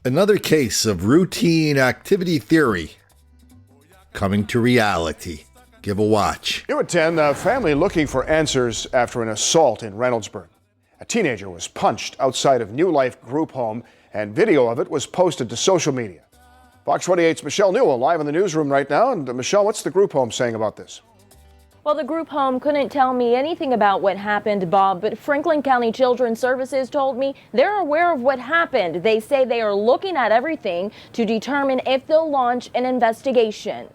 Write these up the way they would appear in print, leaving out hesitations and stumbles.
Another case of routine activity theory coming to reality. Give a watch. New at 10, a family looking for answers after an assault in Reynoldsburg. A teenager was punched outside of New Life Group Home, and video of it was posted to social media. Fox 28's Michelle Newell live in the newsroom right now. And Michelle, what's the group home saying about this? Well, the group home couldn't tell me anything about what happened, Bob, but Franklin County Children's Services told me they're aware of what happened. They say they are looking at everything to determine if they'll launch an investigation.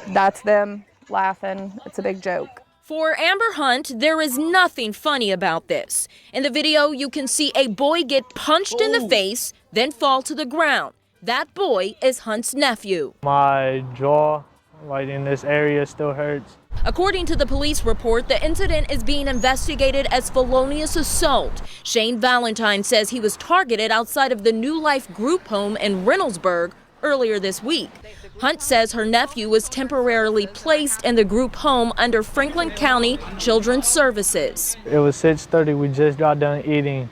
That's them laughing. It's a big joke. For Amber Hunt, there is nothing funny about this. In the video, you can see a boy get punched in the face, then fall to the ground. That boy is Hunt's nephew. My jaw, right in this area, still hurts. According to the police report, the incident is being investigated as felonious assault. Shane Valentine says he was targeted outside of the New Life Group Home in Reynoldsburg earlier this week. Hunt says her nephew was temporarily placed in the group home under Franklin County Children's Services. It was 6:30, we just got done eating,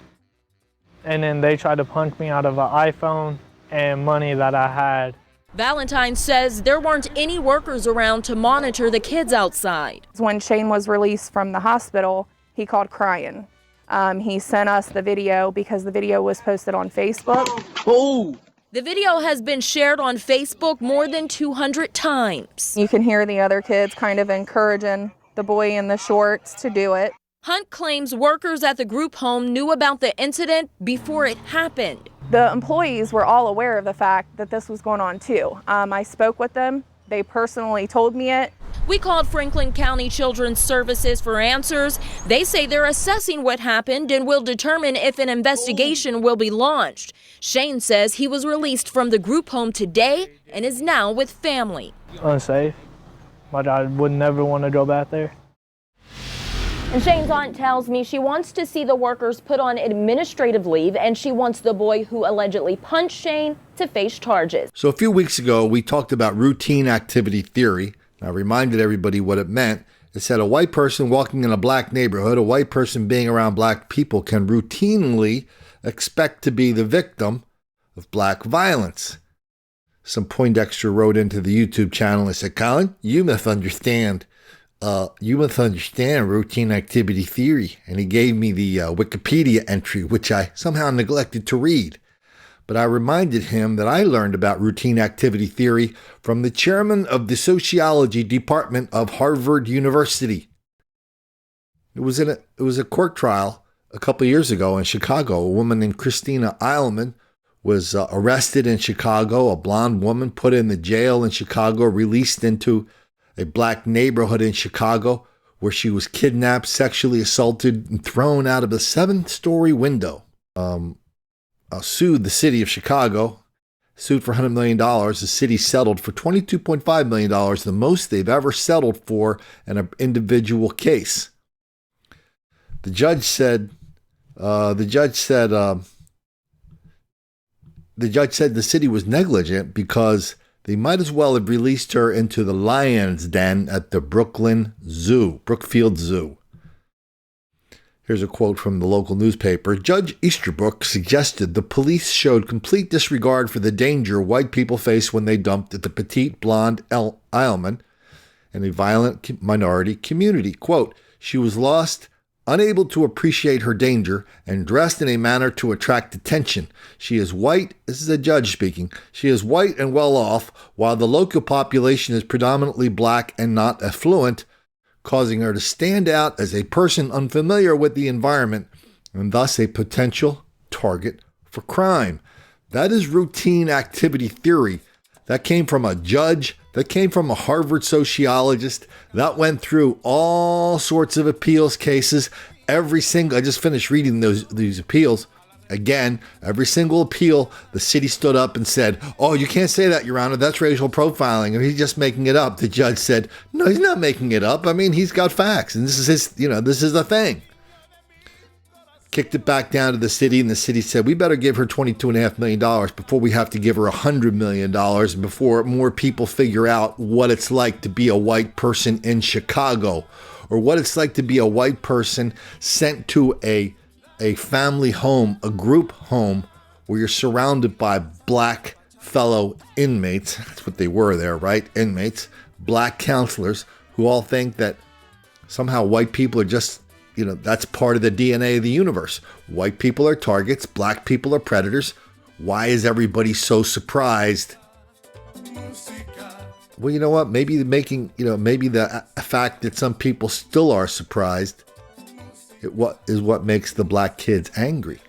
and then they tried to punch me out of an iPhone and money that I had. Valentine says there weren't any workers around to monitor the kids outside. When Shane was released from the hospital, he called crying. He sent us the video because the video was posted on Facebook. Oh! The video has been shared on Facebook more than 200 times. You can hear the other kids kind of encouraging the boy in the shorts to do it. Hunt claims workers at the group home knew about the incident before it happened. The employees were all aware of the fact that this was going on too. I spoke with them. They personally told me it. We called Franklin County Children's Services for answers. They say they're assessing what happened and will determine if an investigation will be launched. Shane says he was released from the group home today and is now with family. Unsafe, but I would never want to go back there. And Shane's aunt tells me she wants to see the workers put on administrative leave, and she wants the boy who allegedly punched Shane to face charges. So a few weeks ago, we talked about routine activity theory. I reminded everybody what it meant. It said a white person walking in a black neighborhood, a white person being around black people can routinely expect to be the victim of black violence. Some Poindexter wrote into the YouTube channel and said, Colin, you must understand routine activity theory. And he gave me the Wikipedia entry, which I somehow neglected to read. But I reminded him that I learned about routine activity theory from the chairman of the sociology department of Harvard University. It was a court trial a couple years ago in Chicago. A woman named Christina Eilman was arrested in Chicago, a blonde woman put in the jail in Chicago, released into a black neighborhood in Chicago where she was kidnapped, sexually assaulted, and thrown out of a 7-story window. Sued the city of Chicago, sued for $100 million. The city settled for $22.5 million, the most they've ever settled for in an individual case. The judge said the city was negligent because they might as well have released her into the lion's den at the Brookfield Zoo. Here's a quote from the local newspaper. Judge Easterbrook suggested the police showed complete disregard for the danger white people face when they dumped at the petite blonde Eilman in a violent minority community. Quote, she was lost, unable to appreciate her danger, and dressed in a manner to attract attention. She is white, this is a judge speaking, she is white and well off, while the local population is predominantly black and not affluent, causing her to stand out as a person unfamiliar with the environment and thus a potential target for crime. That is routine activity theory. That came from a judge, that came from a Harvard sociologist, that went through all sorts of appeals cases. I just finished reading these appeals. Again, every single appeal, the city stood up and said, oh, you can't say that, Your Honor, that's racial profiling, or he's just making it up. The judge said, no, he's not making it up. I mean, he's got facts, and this is the thing. Kicked it back down to the city, and the city said, we better give her $22.5 million before we have to give her $100 million, and before more people figure out what it's like to be a white person in Chicago, or what it's like to be a white person sent to a a family home, a group home, where you're surrounded by black fellow inmates. That's what they were there, right? Inmates, black counselors who all think that somehow white people are just, that's part of the DNA of the universe. White people are targets, black people are predators. Why is everybody so surprised? Well, you know what? Maybe the fact that some people still are surprised is what makes the black kids angry.